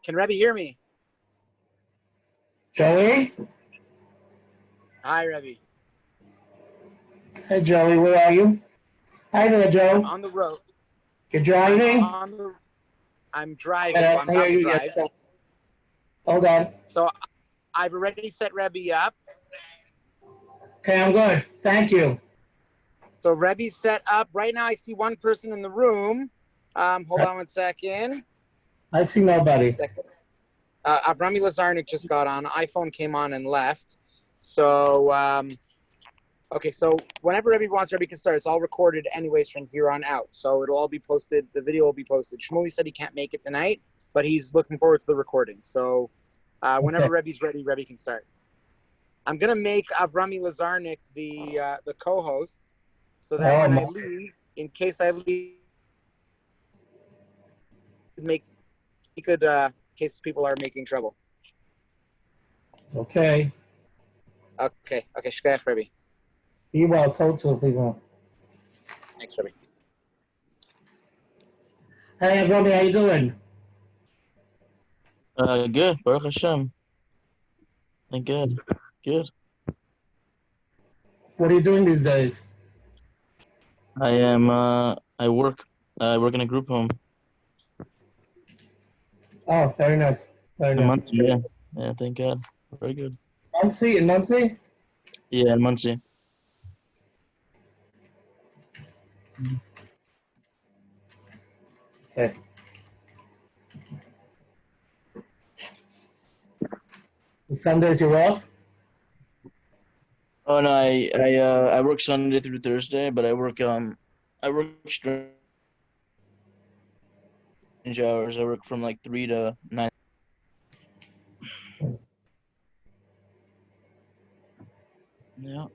Can Rebbe hear me? Joey? Hi, Rebbe. Hey, Joey, where are you? Hi there, Joe. I'm on the road. You're driving? I'm driving. Well, I'm about to drive. Hold on. So I've already set Rebbe up. Okay, I'm good. Thank you. So Rebbe's set up. Right now I see one person in the room. Hold on one second. I see nobody. Avrami Lazarnik just got on. iPhone came on and left. So, okay, so whenever Rebbe wants, Rebbe can start. It's all recorded anyways from here on out. So it'll all be posted. The video will be posted. Shmuley said he can't make it tonight, but he's looking forward to the recording. So whenever Rebbe's ready, Rebbe can start. I'm going to make Avrami Lazarnik the co-host so that when I leave, in case I leave, he could, in case people are making trouble. Okay. Okay, shkayach, Rebbe. Be well, coach, people. Thanks, Rebbe. Hey, everybody, how you doing? Good. Baruch Hashem. Thank God. Good. What are you doing these days? I am. I work in a group home. Oh, very nice. Very In nice. Muncie, yeah. Yeah, thank God. Very good. Muncie? In Muncie? Yeah, in Muncie. Okay. The Sundays you're off? Oh no, I work Sunday through Thursday, but I work strange hours. I work from like 3 to 9. Yeah.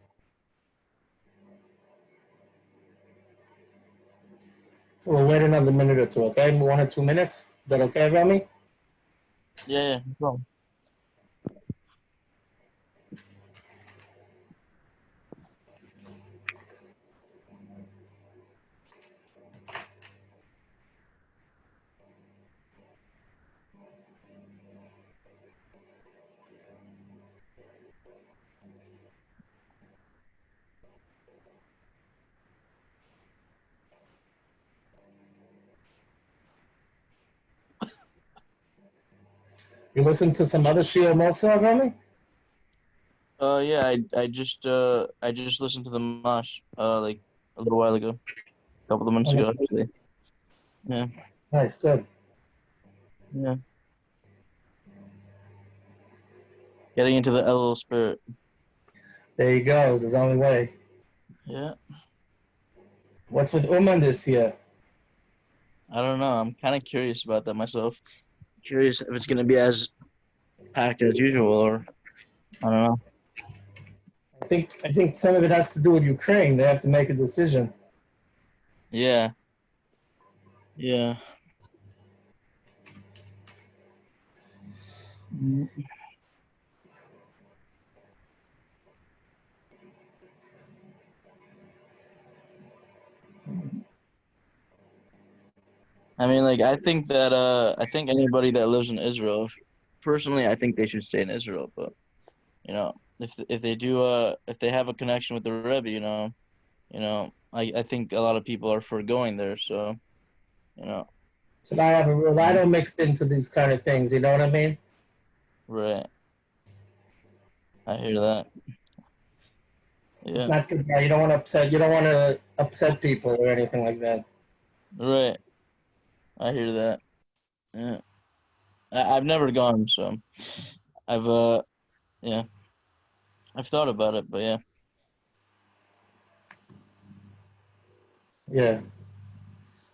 We'll wait another minute or two, okay? 1 or 2 minutes. Is that okay, Rami? Yeah, no problem. You listen to some other Shia Mosa, Rami? Yeah, I just listened to the Mosh like a little while ago, a couple of months ago actually. Yeah. Nice, good. Yeah. Getting into the Elul spirit. There you go. There's only way. Yeah. What's with Uman this year? I don't know. I'm kind of curious about that myself. Curious if it's gonna be as packed as usual, or I don't know. I think some of it has to do with Ukraine. They have to make a decision. Yeah. Yeah. I mean, like, I think anybody that lives in Israel personally, I think they should stay in Israel. But if they do, if they have a connection with the Rebbe, I think a lot of people are for going there. So you know, So I have a rule. I don't mix into these kind of things. You know what I mean? right? I hear that. It's Yeah, not good. You don't want to upset. You don't want to upset people or anything like that. right. I hear that. Yeah, I've never gone, so I've yeah, I've thought about it, but yeah. Yeah.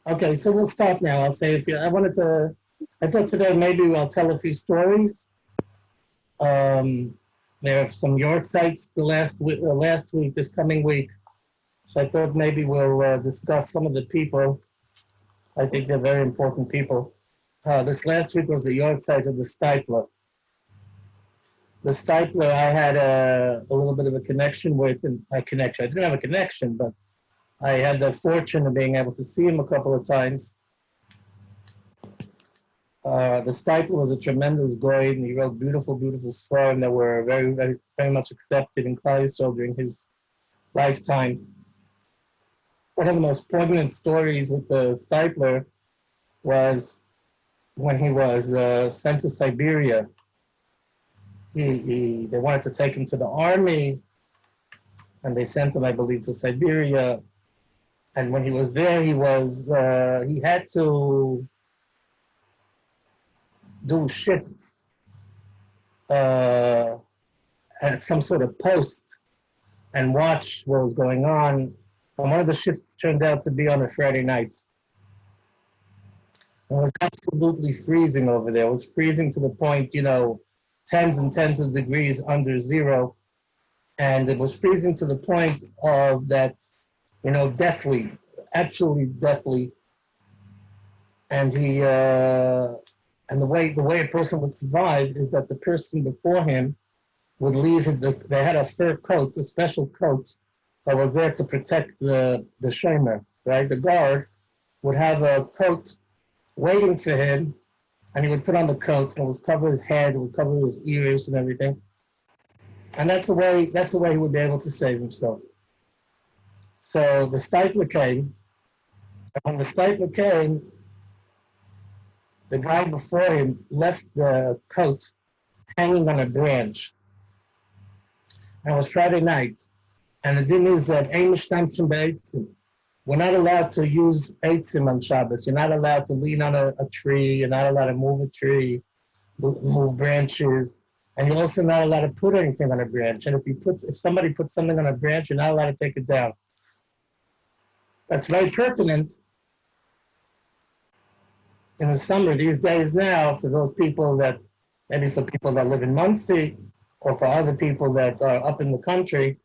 Okay, so we'll stop now. I'll say if you. I wanted to. I thought today maybe I'll tell a few stories. Um, there are some yard sites last week, this coming week. So I thought maybe we'll discuss some of the people. I think they're very important people. This last week was the yard site of the Stipler. The Stipler I had a little bit of a connection with, and I didn't have a connection, but I had the fortune of being able to see him a couple of times. The Stipler was a tremendous goy, and he wrote beautiful, beautiful stories that were very, very, very much accepted in Klal Yisrael during his lifetime. One of the most poignant stories with the Stipler was when he was sent to Siberia. They wanted to take him to the army, and they sent him, I believe, to Siberia. And when he was there, he had to do shifts at some sort of post and watch what was going on. And one of the shifts turned out to be on a Friday night. It was absolutely freezing over there. It was freezing to the point, tens and tens of degrees under zero. And it was freezing to the point of that, deathly, absolutely deathly. And and the way a person would survive is that the person before him would leave they had a fur coat, a special coat that was there to protect the shomer, right? The guard would have a coat waiting for him, and he would put on the coat, and it would cover his head, it would cover his ears and everything. And that's the way he would be able to save himself. So the Stipler came, and when the Stipler came, the guy before him left the coat hanging on a branch. And it was Friday night. And the thing is that we're not allowed to use eitzim on Shabbos. You're not allowed to lean on a tree. You're not allowed to move a tree, move branches. And you're also not allowed to put anything on a branch. And if somebody puts something on a branch, you're not allowed to take it down. That's very pertinent in the summer these days now for those people that, maybe for people that live in Muncie or for other people that are up in the country.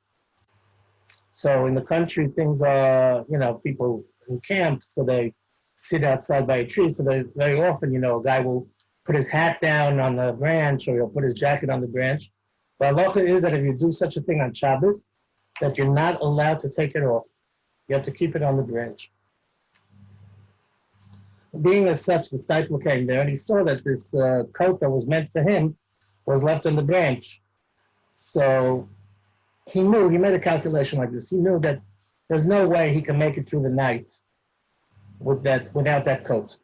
So in the country, things are, people in camps, so they sit outside by a tree. So they very often, a guy will put his hat down on the branch or he'll put his jacket on the branch. But halacha is that if you do such a thing on Shabbos, that you're not allowed to take it off. You have to keep it on the branch. Being as such, the Stipler came there and he saw that this coat that was meant for him was left on the branch. So he made a calculation like this. He knew that there's no way he can make it through the night without that coat.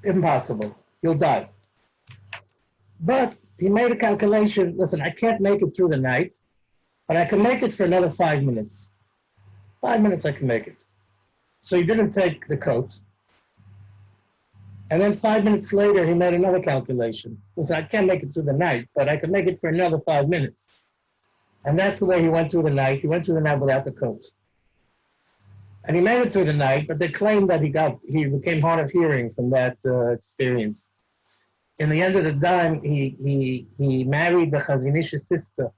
Impossible. He'll die. But he made a calculation. Listen, I can't make it through the night, but I can make it for another 5 minutes. 5 minutes I can make it. So he didn't take the coat. And then 5 minutes later, he made another calculation. Listen, I can't make it through the night, but I can make it for another 5 minutes. And that's the way he went through the night. He went through the night without the coat. And he made it through the night, but they claim that he became hard of hearing from that experience. In the end of the time, he married the Chazinish's sister.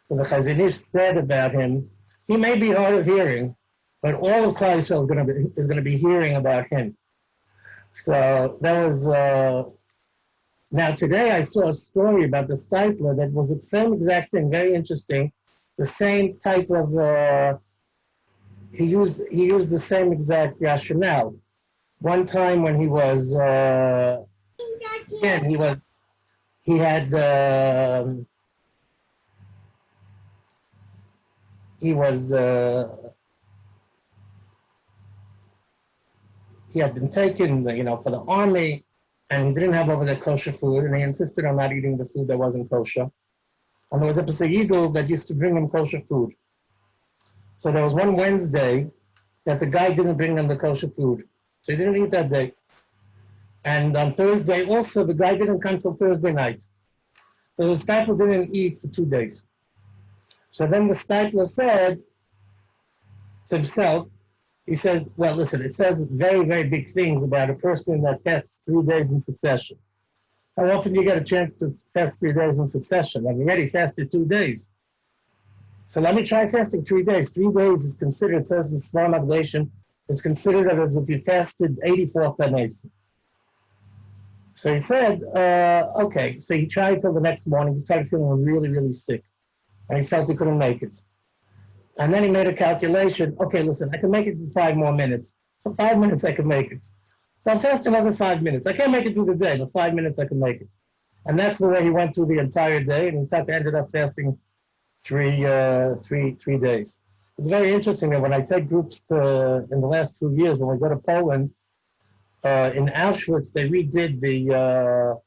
So the Chazinish said about him, he may be hard of hearing, but all of Klal Yisrael is going to be hearing about him. So that was. Now today I saw a story about the Stipler that was the same exact thing, very interesting. The same type of. He used the same exact rationale. One time when he was he had he was he had been taken, for the army, and he didn't have over there kosher food, and he insisted on not eating the food that wasn't kosher. And there was a Pesach that used to bring him kosher food. So there was one Wednesday that the guy didn't bring him the kosher food, so he didn't eat that day. And on Thursday also, the guy didn't come till Thursday night. So the stipler didn't eat for 2 days. So then the stipler said to himself, he says, well, listen, it says very, very big things about a person that fasts 3 days in succession. How often do you get a chance to fast 3 days in succession? I've already fasted 2 days. So let me try fasting 3 days. 3 days is considered, it says in Svar Navigation, it's considered as if you fasted 84 days. So he said, okay. So he tried till the next morning. He started feeling really, really sick. And he felt he couldn't make it. And then he made a calculation. Okay, listen, I can make it for 5 more minutes. For 5 minutes, I can make it. So I'll fast another 5 minutes. I can't make it through the day, but 5 minutes I can make it. And that's the way he went through the entire day. And he ended up fasting three days. It's very interesting that when I take groups in the last 2 years, when we go to Poland, in Auschwitz, they redid the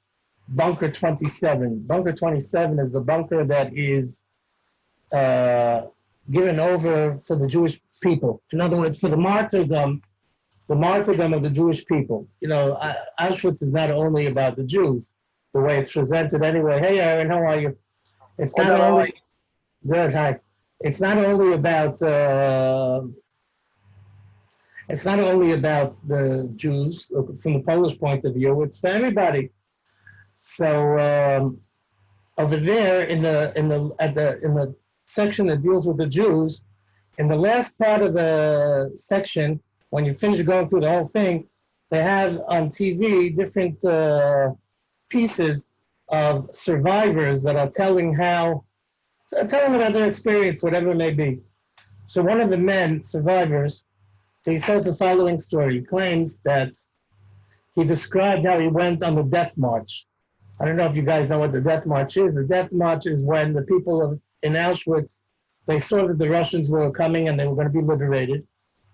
Bunker 27. Bunker 27 is the bunker that is given over for the Jewish people. In other words, for the martyrdom of the Jewish people. Auschwitz is not only about the Jews, the way it's presented anyway. Hey, Aaron, how are you? It's not only good. Hi. It's not only about the Jews from the Polish point of view. It's for everybody. So over there in the section that deals with the Jews, in the last part of the section, when you finish going through the whole thing, they have on TV different pieces of survivors that are telling about their experience, whatever it may be. So one of the men, survivors, he says the following story. He claims that he described how he went on the death march. I don't know if you guys know what the death march is. The death march is when the people in Auschwitz, they saw that the Russians were coming and they were going to be liberated.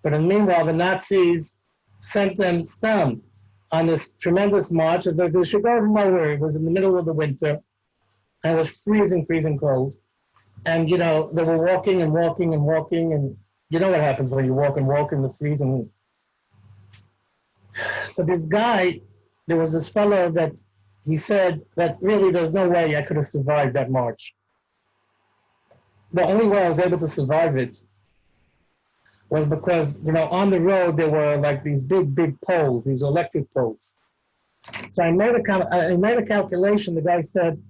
But meanwhile, the Nazis sent them some on this tremendous march. They should go nowhere. It was in the middle of the winter. And it was freezing cold. And, they were walking and walking and walking. And you know what happens when you walk and walk in the freezing. So this guy, there was this fellow that he said that really there's no way I could have survived that march. The only way I was able to survive it was because, on the road there were like these big poles, these electric poles. So I made a calculation. The guy said,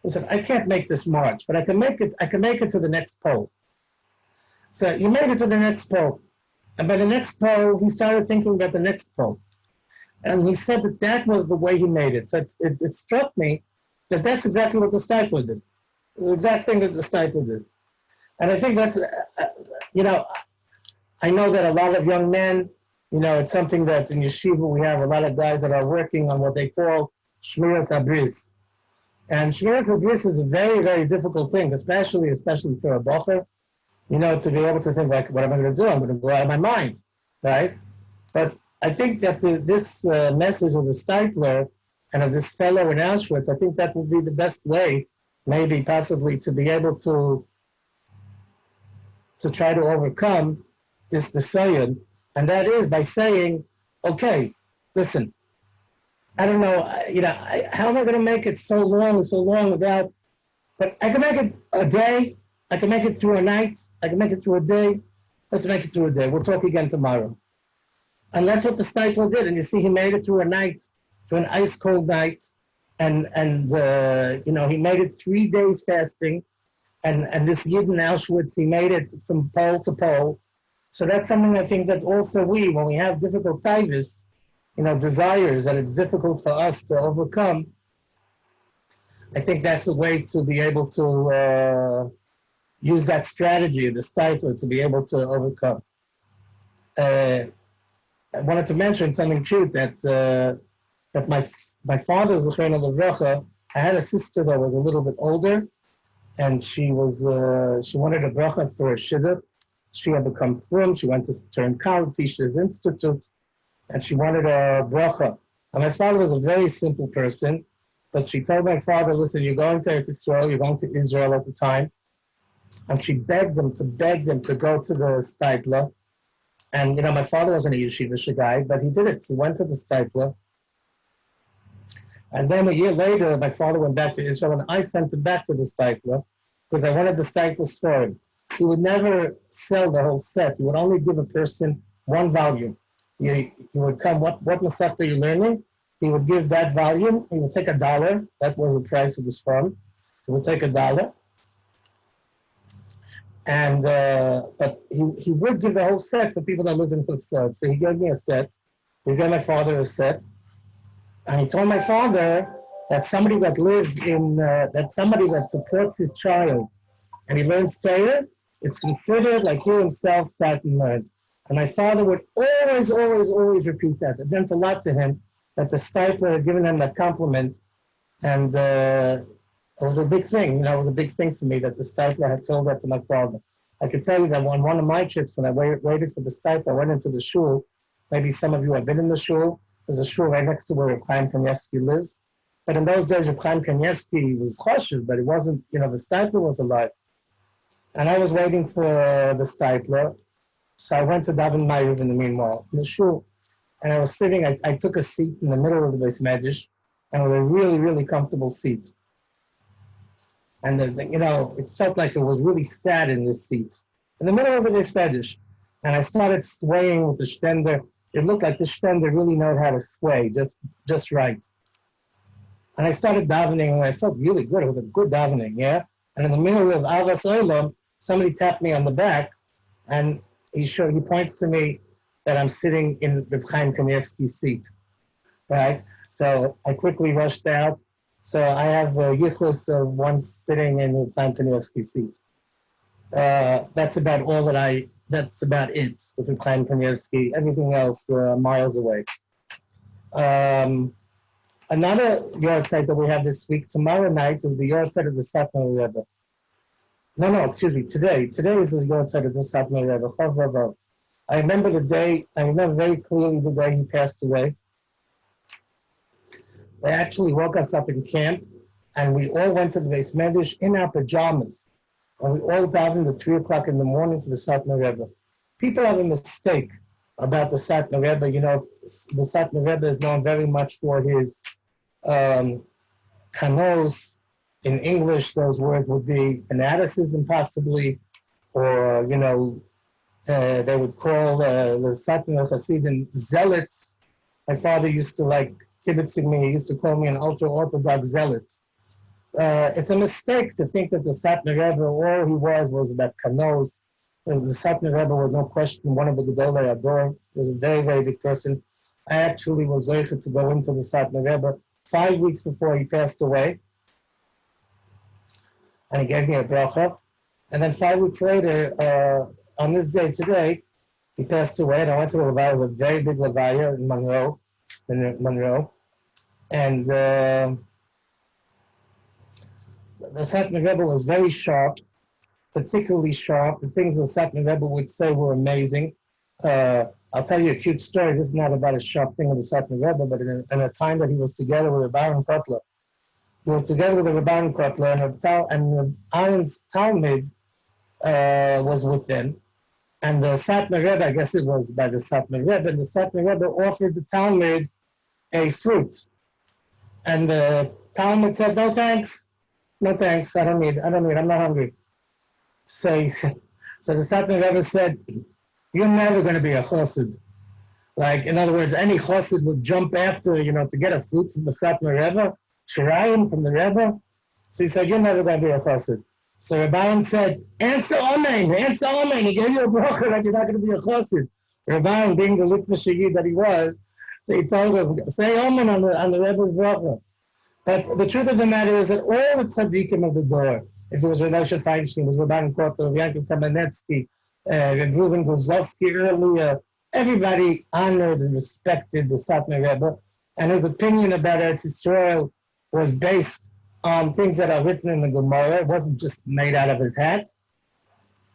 listen, I can't make this march, but I can make it to the next pole. So he made it to the next pole. And by the next pole, he started thinking about the next pole. And he said that was the way he made it. So it struck me that that's exactly what the stipler did. The exact thing that the stipler did. And I think that's, I know that a lot of young men, it's something that in yeshiva we have a lot of guys that are working on what they call shmiras habris. And shmiras habris is a very, very difficult thing, especially for a bocher, to be able to think like, what am I going to do? I'm going to go out of my mind, right? But I think that this message of the stipler and of this fellow in Auschwitz, I think that will be the best way, maybe possibly, to be able to try to overcome this nisayon, and that is by saying, okay, listen, I don't know, how am I going to make it so long without, but I can make it a day, I can make it through a night, I can make it through a day, let's make it through a day, we'll talk again tomorrow. And that's what the stipler did, and you see he made it through a night, through an ice cold night, and he made it 3 days fasting, and this Yid in Auschwitz, he made it from pole to pole. So that's something I think that also when we have difficult taivas, desires that it's difficult for us to overcome, I think that's a way to be able to use that strategy, the stipler, to be able to overcome. I wanted to mention something cute that my father, Zechariah Levracha, I had a sister that was a little bit older, and she wanted a bracha for a shidduch. She had become frum. She went to Turnkow Teachers Institute, and she wanted a bracha. And my father was a very simple person, but she told my father, listen, you're going to Eretz Yisrael, you're going to Israel at the time. And she begged him to go to the Steipler. And, my father wasn't a yeshivish guy, but he did it. He went to the Steipler. And then a year later, my father went back to Israel, and I sent him back to the Steipler because I wanted the Steipler's for him. He would never sell the whole set. He would only give a person one volume. He would come, what Masechta are you learning? He would give that volume. He would take $1. That was the price of the farm. He would take $1. And but he would give the whole set for people that lived in Chutzlard. So he gave me a set. He gave my father a set. And he told my father that somebody that lives in, that somebody that supports his child and he learns Torah, it's considered like he himself sat and learned. And my father would always, always, always repeat that. It meant a lot to him that the Steipler had given him that compliment. And it was a big thing. It was a big thing for me that the Steipler had told that to my father. I could tell you that on one of my trips, when I waited for the Steipler, I went into the shul. Maybe some of you have been in the shul. There's a shul right next to where Reb Chaim Kanievsky lives. But in those days, Reb Chaim Kanievsky was choshev, but it wasn't, the Steipler was alive. And I was waiting for the Steipler. So I went to Daven Ma'ariv in the meanwhile, in the shul. And I was sitting, I took a seat in the middle of the Beis Medrash, and it was a really, really comfortable seat. And, it felt like it was really sad in this seat, in the middle of the Beis Medrash. And I started swaying with the shtender. It looked like the shtender really knew how to sway, just right. And I started davening, and I felt really good. It was a good davening, yeah? And in the middle of Avas Olam, somebody tapped me on the back, and he points to me that I'm sitting in Reb Chaim Kanievsky's seat, right? So I quickly rushed out. So I have a yichus of one sitting in Reb Chaim Kanievsky's seat. That's about it with Reb Chaim Kanievsky. Everything else miles away. Another yahrzeit that we have this week, tomorrow night, is the yahrzeit of the Satmar Rebbe. No, excuse me, today. Today is the yahrzeit of the Satmar Rebbe. I remember very clearly the day he passed away. They actually woke us up in camp, and we all went to the Beis Medrash in our pajamas. And we all davened at 3 o'clock in the morning for the Satmar Rebbe. People have a mistake about the Satmar Rebbe. The Satmar Rebbe is known very much for his kanos. In English, those words would be fanaticism, possibly, or, they would call the Satmar Hasidim zealots. My father used to like kibitzing me. He used to call me an ultra-Orthodox zealot. It's a mistake to think that the Satmar Rebbe, all he was about kanos. The Satmar Rebbe was no question one of the Gedolei Ador. He was a very, very big person. I actually was zeicher to go into the Satmar Rebbe 5 weeks before he passed away. And he gave me a bracha. And then 5 weeks later, on this day today, he passed away. And I went to the Levaya. It was a very big Levaya in Monroe. And the Satmar Rebbe was very sharp, particularly sharp. The things the Satmar Rebbe would say were amazing. I'll tell you a cute story. This is not about a sharp thing of the Satmar Rebbe, but in a time that he was together with Baron Kotler. He was together with the Rabban Kotler, and Aaron's Talmud was with them. And the Satmar Rebbe, I guess it was by the Satmar Rebbe, and the Satmar Rebbe offered the Talmud a fruit. And the Talmud said, no thanks, I don't need, I'm not hungry. So the Satmar Rebbe said, you're never going to be a chassid. Like, in other words, any chassid would jump after, to get a fruit from the Satmar Rebbe, Shirayim from the Rebbe. So he said, you're never going to be a chassid. So Rabbi said, answer Amen. He gave you a bracha that you're not going to be a chassid. Rabbi, being the Litva Shigi that he was, so he told him, say Amen on the Rebbe's bracha. But the truth of the matter is that all the tzaddikim of the door, if it was Rav Moshe Feinstein, it was Rabbi Kotler, Yankov Kamenetsky, Rav Reuven Guzovsky earlier, everybody honored and respected the Satmar Rebbe, and his opinion about Eretz Yisrael was based on things that are written in the Gemara. It wasn't just made out of his hat.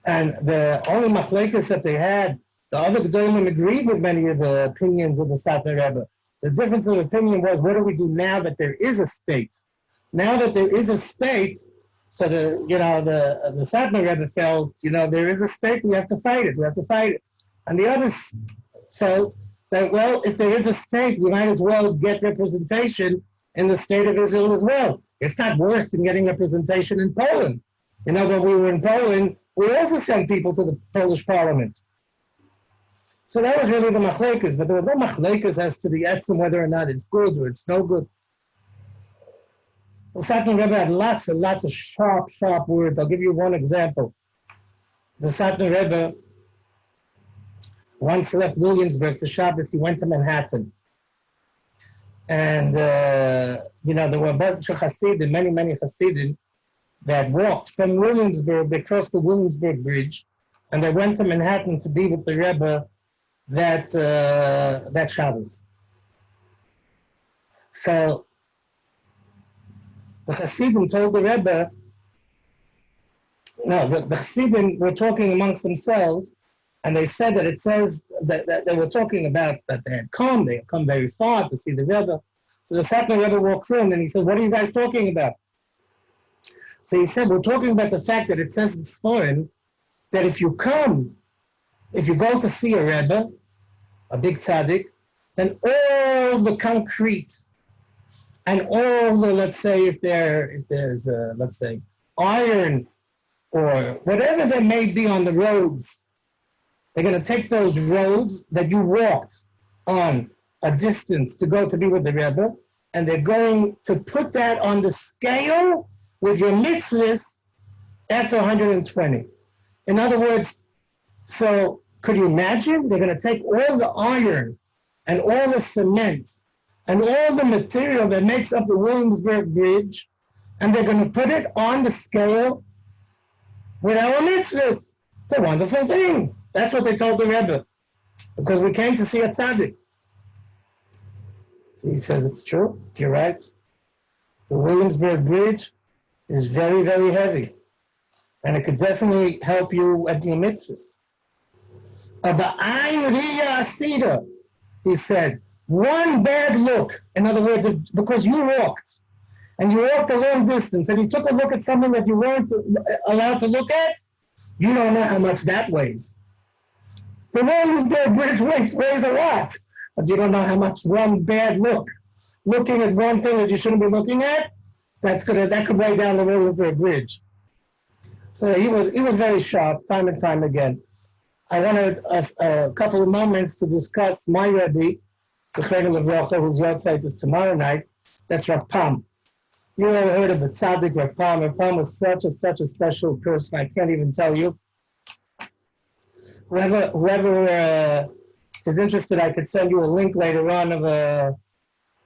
And the only machlekes that they had, the other Gedolim agreed with many of the opinions of the Satmar Rebbe. The difference of opinion was, what do we do now that there is a state? Now that there is a state, so the Satmar Rebbe felt, there is a state, we have to fight it. We have to fight it. And the others felt that, well, if there is a state, we might as well get representation in the state of Israel as well. It's not worse than getting representation in Poland. When we were in Poland, we also sent people to the Polish parliament. So that was really the machlekes, but there was no machlekes as to the etzem, whether or not it's good or it's no good. The Satmar Rebbe had lots and lots of sharp words. I'll give you one example. The Satmar Rebbe once left Williamsburg for Shabbos. He went to Manhattan. And, there were a bunch of Hasidim, many Hasidim, that walked from Williamsburg. They crossed the Williamsburg Bridge, and they went to Manhattan to be with the Rebbe that Shabbos. So the Hasidim told the Rebbe, the Hasidim were talking amongst themselves, and they said that it says that they were talking about that they had come very far to see the Rebbe. So the Satmar Rebbe walks in and he said, what are you guys talking about? So he said, we're talking about the fact that it says in Sforim that if you go to see a Rebbe, a big tzaddik, then all the concrete and all the, let's say, if there's let's say, iron or whatever there may be on the roads, they're going to take those roads that you walked on a distance to go to be with the Rebbe, and they're going to put that on the scale with your mitzvahs after 120. In other words, so could you imagine? They're going to take all the iron and all the cement and all the material that makes up the Williamsburg Bridge, and they're going to put it on the scale with our mitzvahs. It's a wonderful thing. That's what they told the Rebbe, because we came to see a tzaddik. So he says, it's true, you're right. The Williamsburg Bridge is very, very heavy, and it could definitely help you at your mitzvahs. He said, one bad look, in other words, because you walked, and you walked a long distance, and you took a look at something that you weren't allowed to look at, you don't know how much that weighs. The Williamsburg Bridge weighs a lot, but you don't know how much one bad look, looking at one thing that you shouldn't be looking at, that could weigh down the Williamsburg Bridge. So he was very sharp, time and time again. I wanted a couple of moments to discuss my Rebbe, Zechreinu Levracha, whose website is tomorrow night. That's Rav Pam. You all heard of the tzaddik Rav Pam. Rav Pam was such a special person. I can't even tell you. Whoever is interested, I could send you a link later on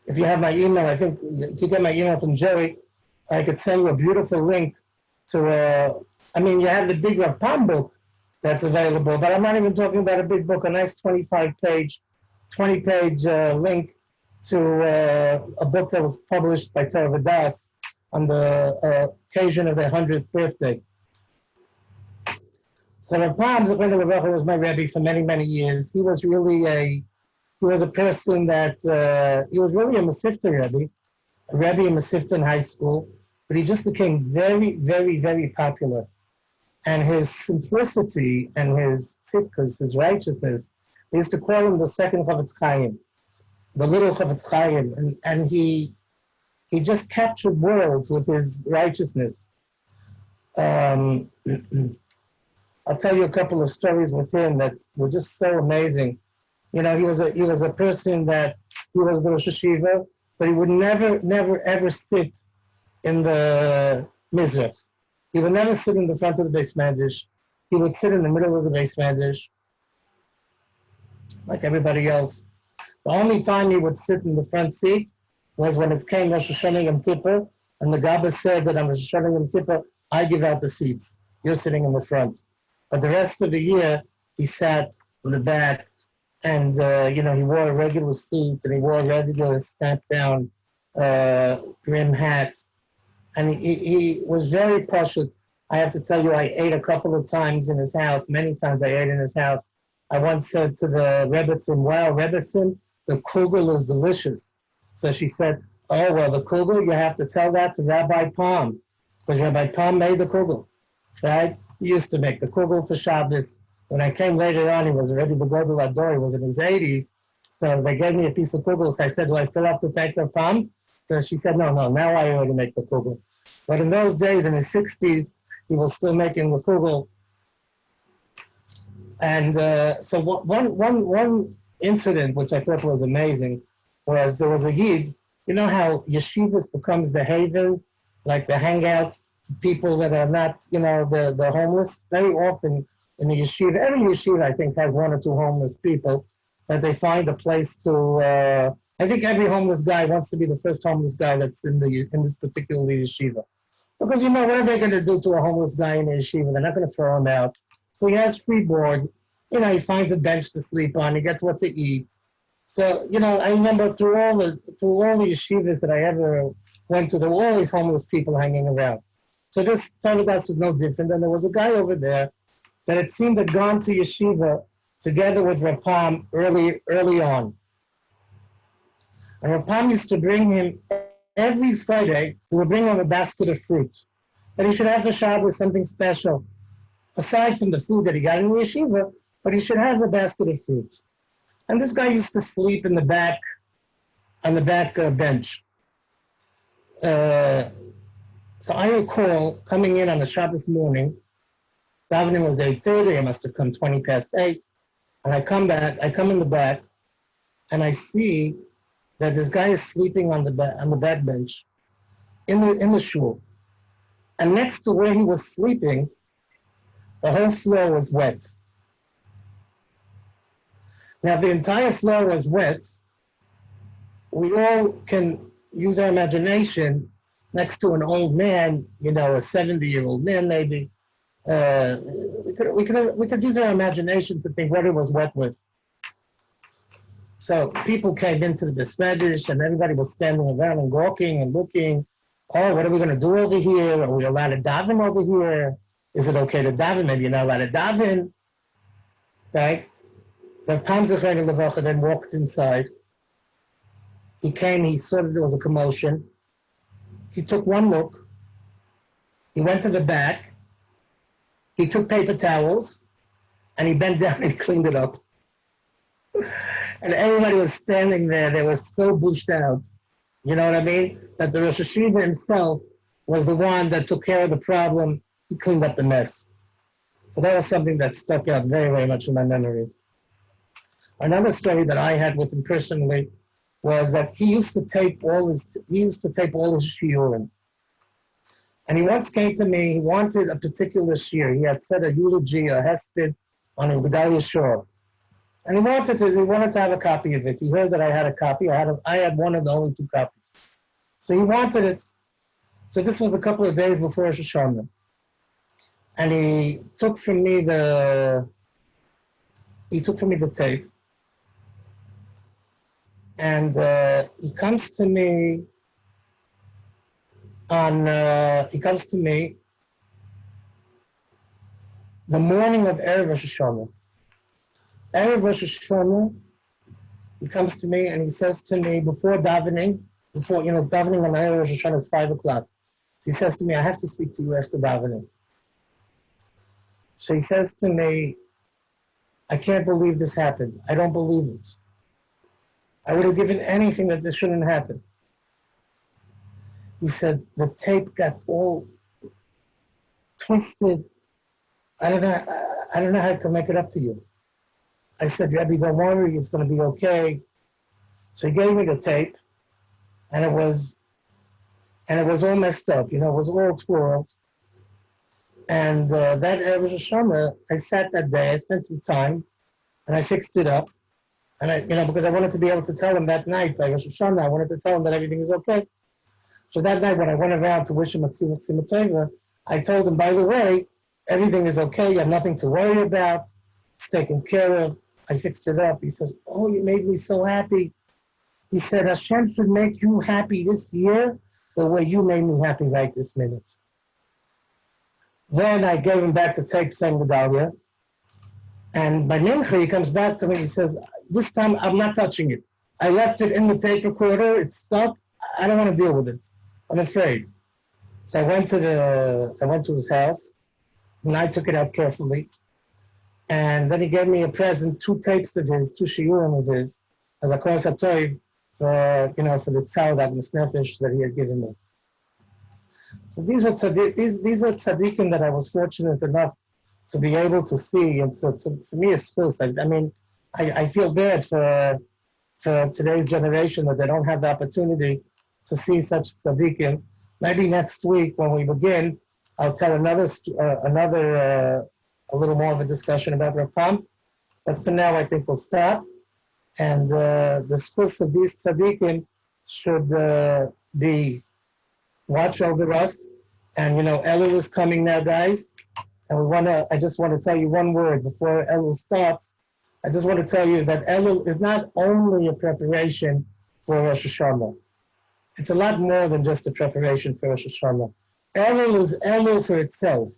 if you have my email. I think you get my email from Jerry. I could send you a beautiful link to. You have the big Rav Pam book that's available, but I'm not even talking about a big book. A nice 20-page link to a book that was published by Torah Vodaas on the occasion of their 100th birthday. So Rav Pam Zechreinu Levracha was my Rebbe for many, many years. He was really a person that, he was really a Masifta Rebbe, a Rebbe in Masifta high school, but he just became very, very, very popular. And his simplicity and his tzidkus, his righteousness, they used to call him the second Chavetz Chaim, the little Chavetz Chaim, and he just captured worlds with his righteousness. I'll tell you a couple of stories with him that were just so amazing. He was a person that he was the Rosh Hashiva, but he would never ever sit in the Mizrach. He would never sit in the front of the Beis Medrash. He would sit in the middle of the Beis Medrash, like everybody else. The only time he would sit in the front seat was when it came Rosh Hashanah Yom Kippur, and the Gabba said that on Rosh Hashanah Yom Kippur, I give out the seats. You're sitting in the front. But the rest of the year, he sat in the back, and he wore a regular suit, and he wore a regular snap-down brim hat. And he was very precious. I have to tell you, I ate a couple of times in his house. Many times I ate in his house. I once said to the Rebbetzin, wow, Rebbetzin, the kugel is delicious. So she said, oh, well, the kugel, you have to tell that to Rabbi Palm, because Rabbi Palm made the kugel, right? He used to make the kugel for Shabbos. When I came later on, he was already the Godel Ador, he was in his 80s. So they gave me a piece of kugel. So I said, do I still have to thank the Palm? So she said, no, now I already make the kugel. But in those days, in his 60s, he was still making the kugel. And so one incident, which I thought was amazing, was there was a Yid. You know how yeshivas becomes the haven, like the hangout for people that are not, the homeless? Very often in the yeshiva, every yeshiva, I think, has one or two homeless people that they find a place to. I think every homeless guy wants to be the first homeless guy that's in this particular yeshiva. Because, what are they going to do to a homeless guy in a yeshiva? They're not going to throw him out. So he has free board. He finds a bench to sleep on. He gets what to eat. So, I remember through all the yeshivas that I ever went to, there were always homeless people hanging around. So this Torah was no different. And there was a guy over there that it seemed had gone to yeshiva together with Rapam early on. And Rapam used to bring him every Friday. He would bring him a basket of fruit. But he should have for Shabbos something special, aside from the food that he got in the yeshiva. But he should have a basket of fruit. And this guy used to sleep in the back, on the back bench. So I recall coming in on a Shabbos morning. Davening was 8:30. I must have come 20 past 8. And I come in the back, and I see that this guy is sleeping on the back bench in the shul. And next to where he was sleeping, the whole floor was wet. Now, if the entire floor was wet, we all can use our imagination next to an old man, a 70-year-old man maybe. We could use our imaginations to think what it was wet with. So people came into the Besmedish and everybody was standing around and gawking and looking. Oh, what are we going to do over here? Are we allowed to daven over here? Is it okay to daven? Maybe you're not allowed to daven. Right? Rav Tam Zechariah Levacha then walked inside. He came, he saw that there was a commotion. He took one look. He went to the back. He took paper towels and he bent down and he cleaned it up. And everybody was standing there. They were so bushed out. You know what I mean? That the Rosh Hashiva himself was the one that took care of the problem. He cleaned up the mess. So that was something that stuck out very, very much in my memory. Another story that I had with him personally was that he used to tape all his shiurim. And he once came to me, he wanted a particular shiur. He had said a eulogy, a hesped on a Gedalia Shor. And he wanted to have a copy of it. He heard that I had a copy. I had one of the only 2 copies. So he wanted it. So this was a couple of days before Rosh Hashanah. And he took from me the tape. And he comes to me the morning of Erev Rosh Hashanah. Erev Rosh Hashanah, he comes to me and he says to me before davening on Erev Rosh Hashanah is 5 o'clock. So he says to me, I have to speak to you after davening. So he says to me, I can't believe this happened. I don't believe it. I would have given anything that this shouldn't happen. He said, the tape got all twisted. I don't know how I can make it up to you. I said, Rebbe, don't worry, it's going to be okay. So he gave me the tape, and it was all messed up. It was all twirled. And that Erev Hashanah, I sat that day, I spent some time, and I fixed it up. And because I wanted to be able to tell him that night by Rosh Hashanah, I wanted to tell him that everything is okay. So that night when I went around to wish him a Tzimah Tova, I told him, by the way, everything is okay, you have nothing to worry about, it's taken care of, I fixed it up. He says, oh, you made me so happy. He said, Hashem should make you happy this year the way you made me happy right this minute. Then I gave him back the tape saying Gedalia. And by Mincha, he comes back to me, he says, this time I'm not touching it. I left it in the tape recorder, it's stuck, I don't want to deal with it. I'm afraid. So I went to his house, and I took it out carefully. And then he gave me a present, 2 tapes of his, 2 shiurim of his, as a kos hatoiv for, for the tzad nefesh that he had given me. So these are tzaddikim that I was fortunate enough to be able to see, and to me it's close. I mean, I feel bad for today's generation that they don't have the opportunity to see such tzaddikim. Maybe next week when we begin, I'll tell another a little more of a discussion about Rapam. But for now, I think we'll stop. And the schools of these tzaddikim should be watch over us. And Elul is coming now, guys. And I just want to tell you one word before Elul starts. I just want to tell you that Elul is not only a preparation for Rosh Hashanah. It's a lot more than just a preparation for Rosh Hashanah. Elul is Elul for itself.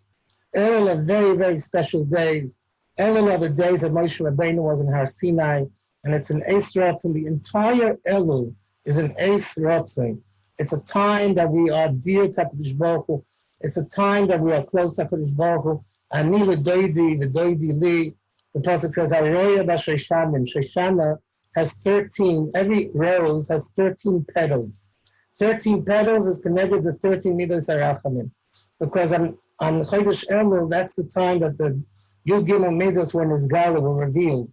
Elul are very, very special days. Elul are the days that Moshe Rabbeinu was in Har Sinai, and it's an Eis Ratzon. The entire Elul is an Eis Ratzon. It's a time that we are dear to HaKadosh Baruch Hu. It's a time that we are close to HaKadosh Baruch Hu. Ani l'doidi v'doidi li. The Pasuk says, Aroya b'Shoishanim. Shoshana has 13, every rose has 13 petals. 13 petals is connected to 13 midas harachamim. Because on Chodesh Elul, that's the time that the Yud Gimel midas when his Gala were revealed.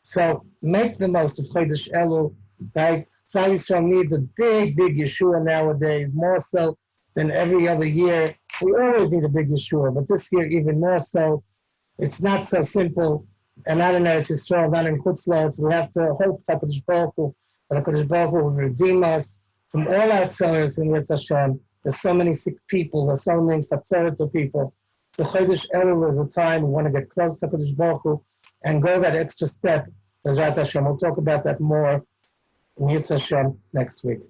So make the most of Chodesh Elul. Right? Klal Yisrael needs a big, big Yeshua nowadays, more so than every other year. We always need a big Yeshua, but this year even more so. It's not so simple, and not in Eretz Yisrael, not in Chutz La'aretz. We have to hope that HaKadosh Baruch Hu will redeem us from all our tzores in Yetz Hashem. There's so many sick people, there's so many satzereta people. So Chodesh Elul is a time we want to get close to HaKadosh Baruch Hu and go that extra step. Bezrat Hashem. We'll talk about that more in Yetz Hashem next week.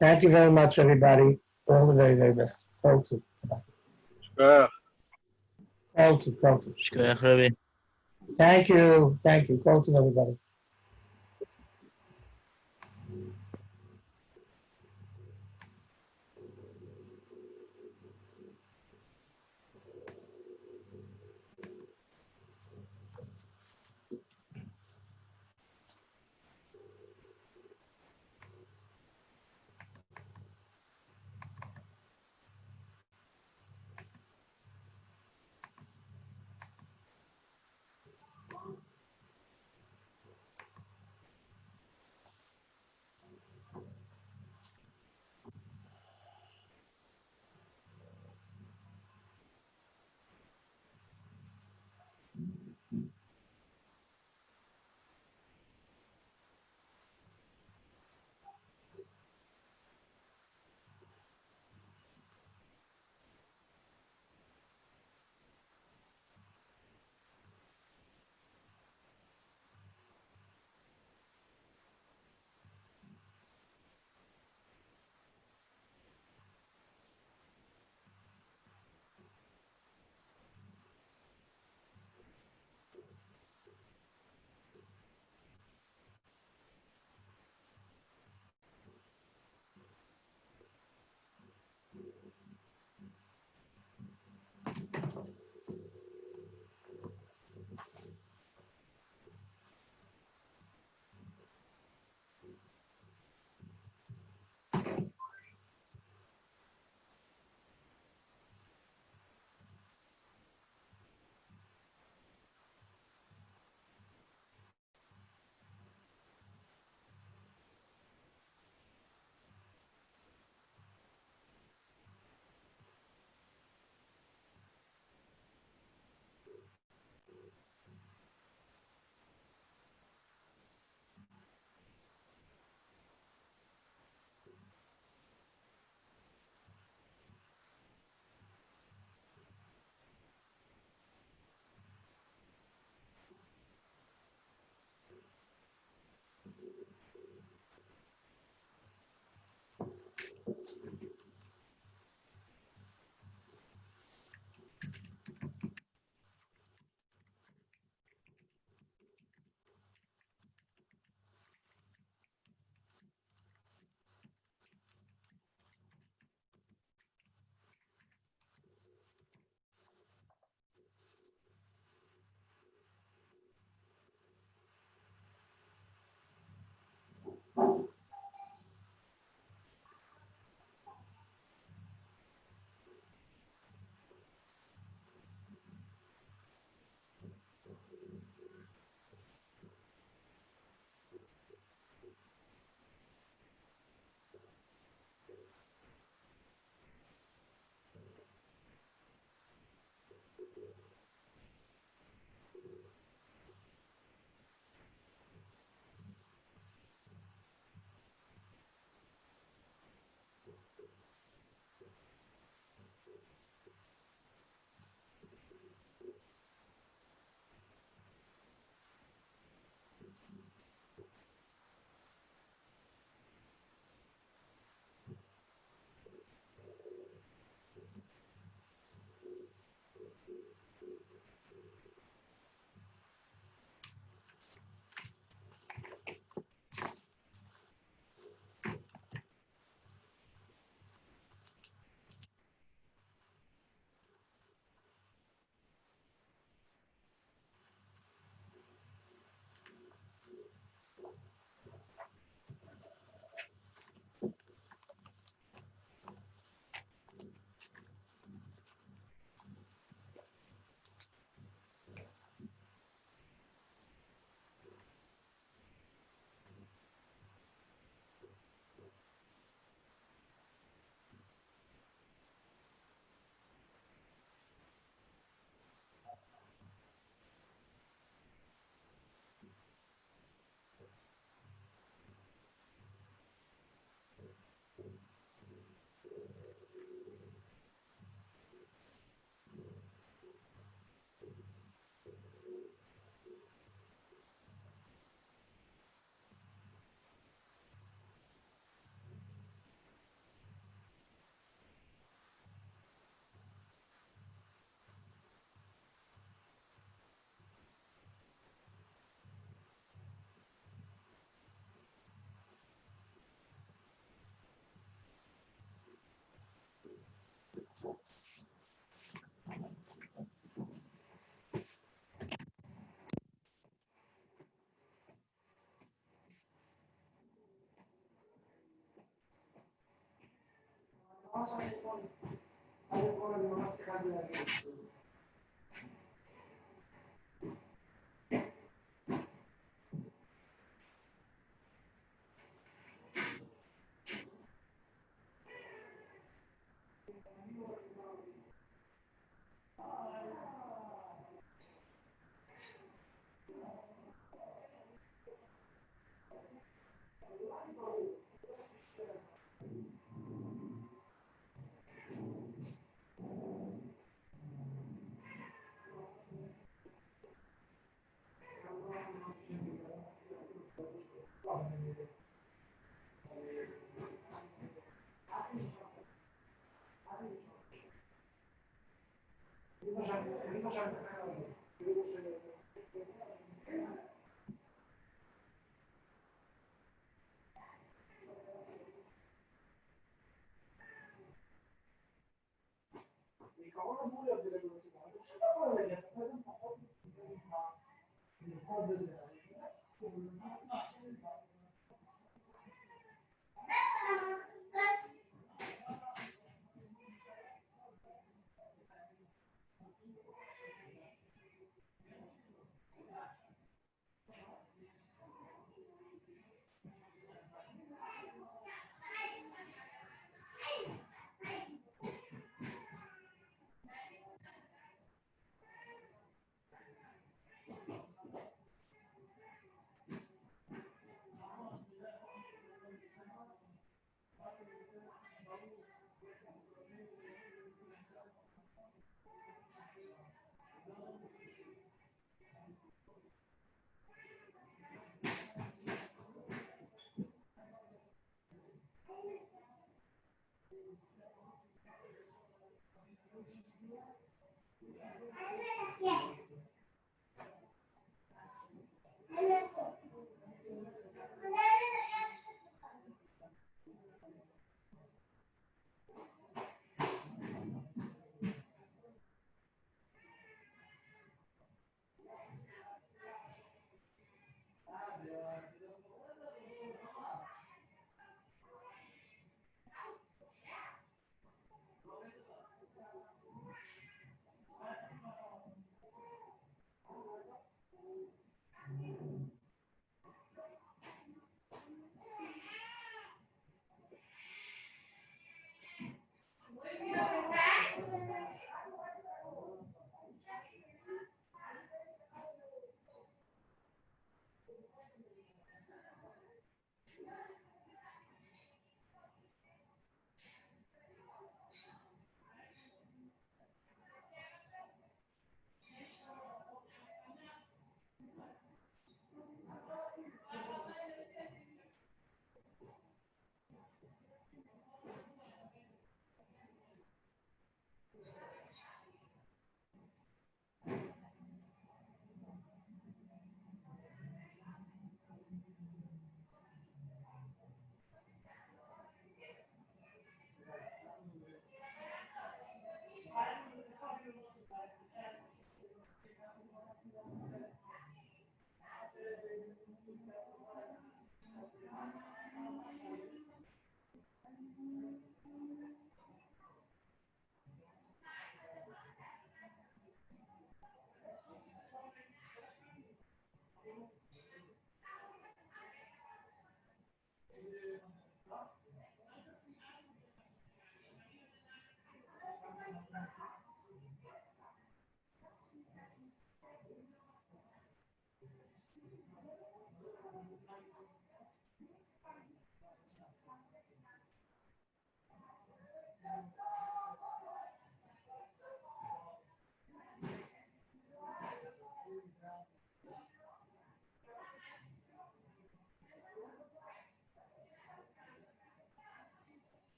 Thank you very much, everybody. All the very, very best. All to. Shkoyach, Rabbi. Thank you. Call to everybody.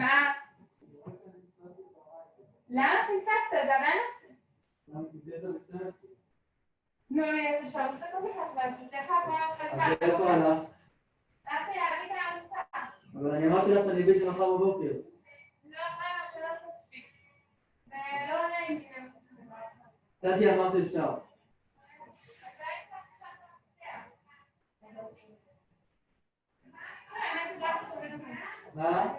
מה? למה פספסת? גם אין? נו, יש 3 דקות לך, לך עבר אז איפה הלך? הלכתי להביא את העמוסה. אבל אני אמרתי לך שאני ביתי מחר בבוקר. לא, זה לא תספיק. ולא נעים לי. תתי אמר שאפשר. מה?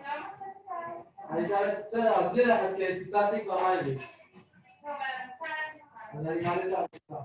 אני שאלת, בסדר, אז בלי לחץ, כי תססתי כבר מיילי. אז אני מעלה את העבודה.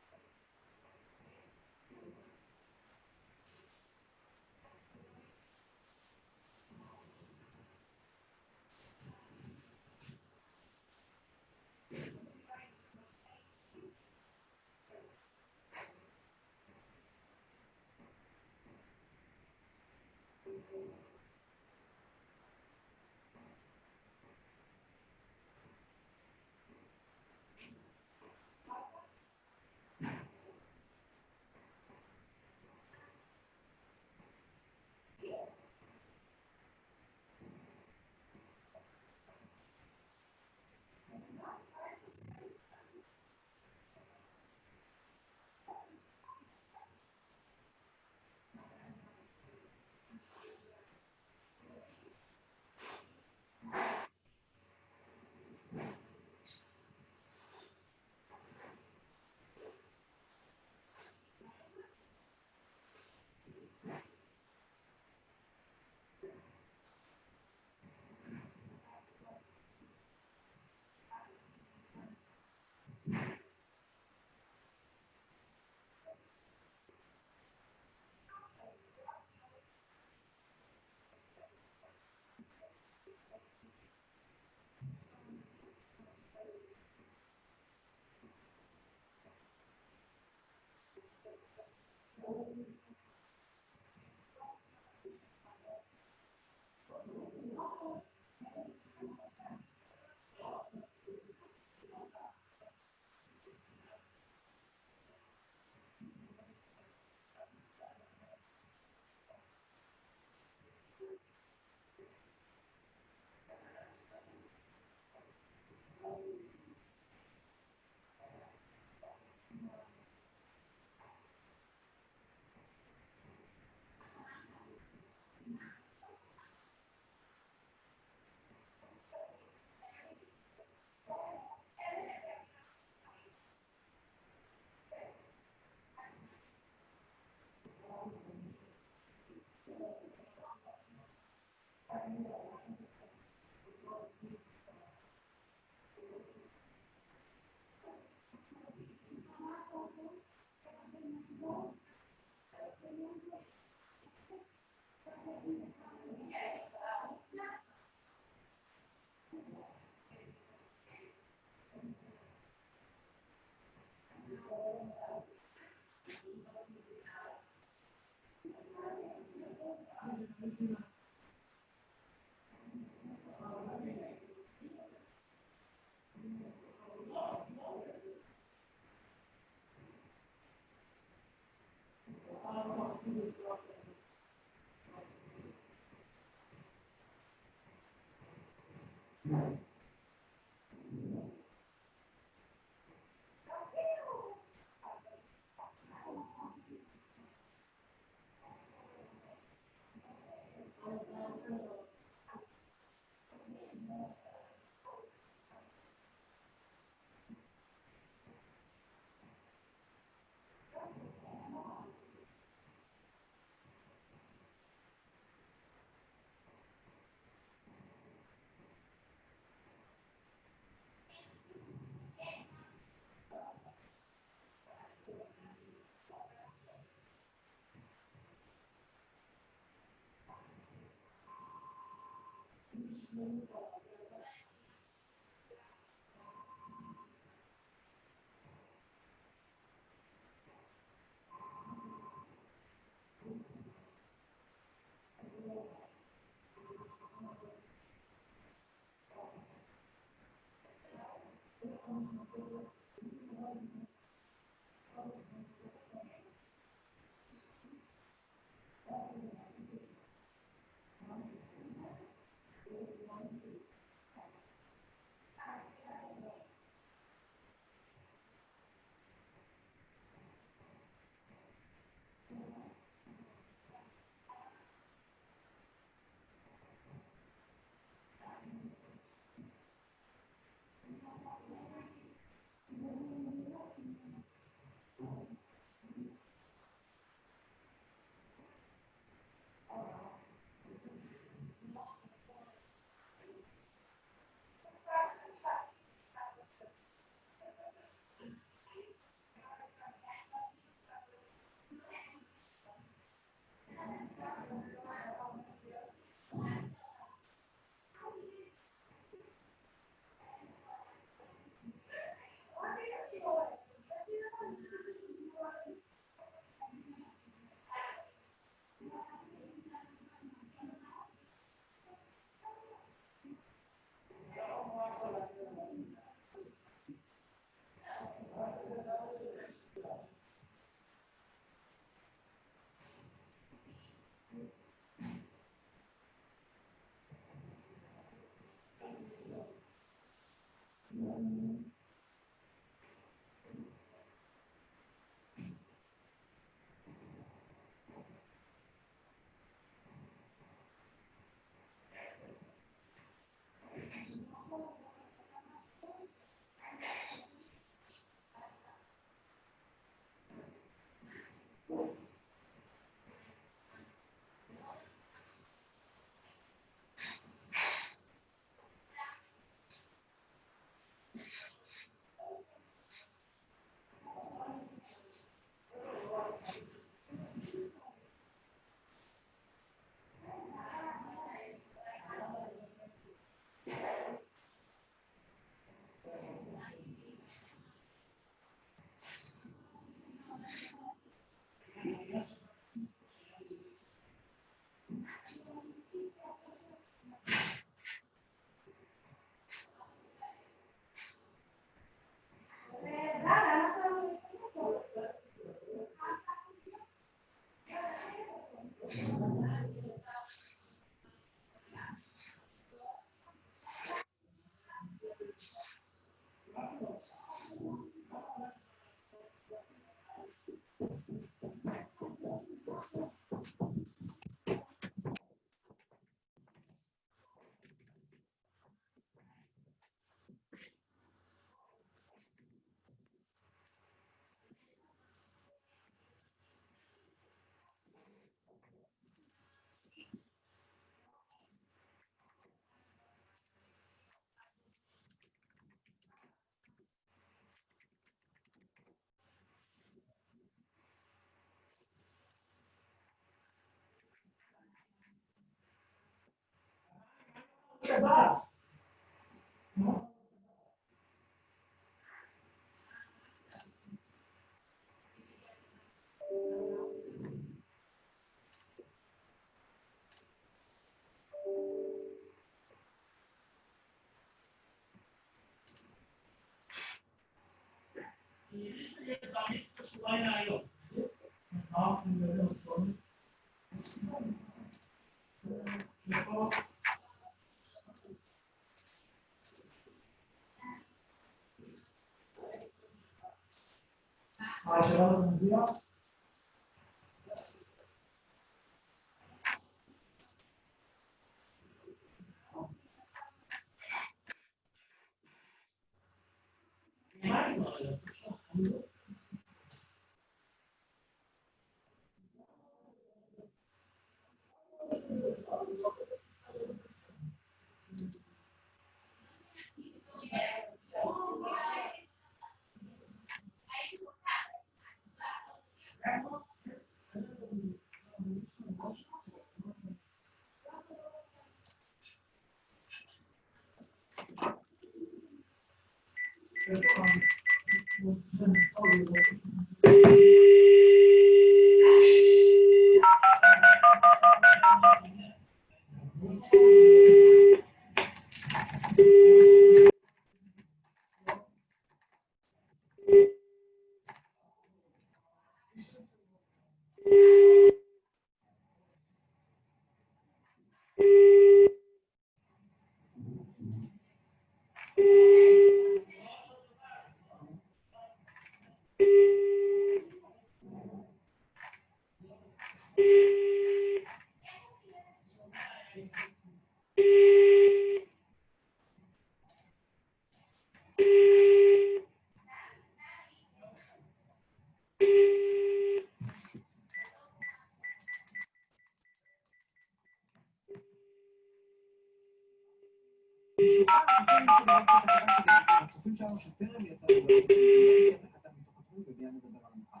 הצופים שלנו שטרם יצא את הקטע מתוך התחום ומיד נדבר על המחאה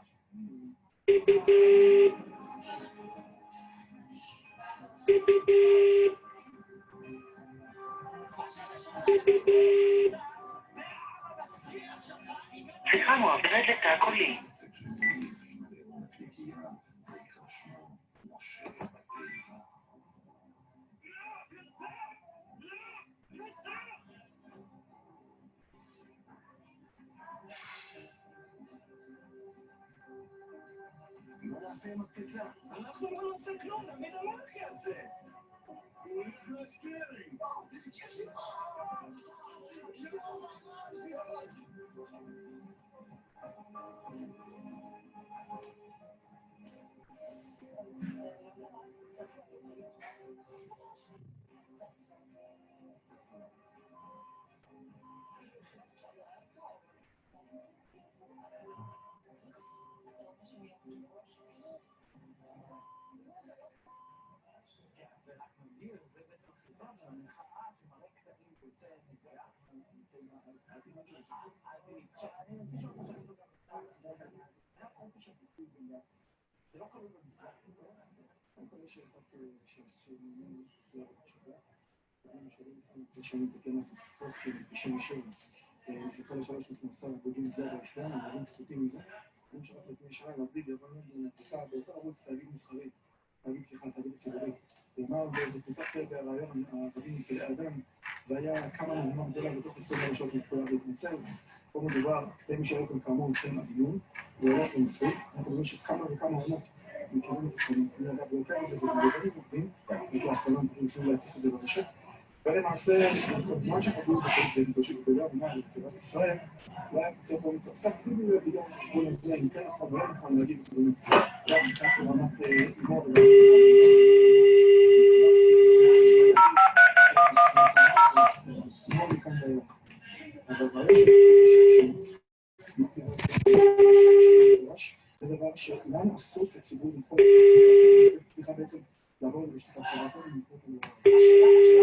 שיחה מועברת הקולי. לא נעשה מקפצה. אנחנו לא נעשה כלום, נעמיד אנרכיה על זה. זה לא קורה במזרח, אני מקווה שעשו שנים תקן סוסקי ב-97 נכנסה לשלוש נכנסה בגין גדול באסלאם, אבל פחותים מזה אני משלח לפני שבועיים עבדי אבל נתקע באותו ערוץ תאגיד מסחרי תאגיד ציבורי ואמר באיזה פותח פרק הרעיון הערבים כלי אדם והיה כמה נגמר גדולה בתוך 20 שעות מתקולה להתנצל פה מדובר, די מי שראיתם כאמור מתחילים הדיון זה הולך למצריף, אנחנו מדברים שכמה וכמה עונות מכירים את התחומים, אני אגב לא יודע זה בגדולים מוקדים, וכי האחרונה אנחנו יכולים להציף את זה ברשת ולמעשה, כמובן שחברו בגדולה מנהל לבחירת ישראל אולי צריך פה קצת בגלל החשבון הזה, אם כן נכון ולא נכון להגיד את הדברים אגב, נכנס לרמת אימור אימור מכאן ואילך אבל בעיה זה דבר שלנו אסור כציבור לפחות, סליחה בעצם לעבור לרשת ההפרטון ולפחות לדבר הזה.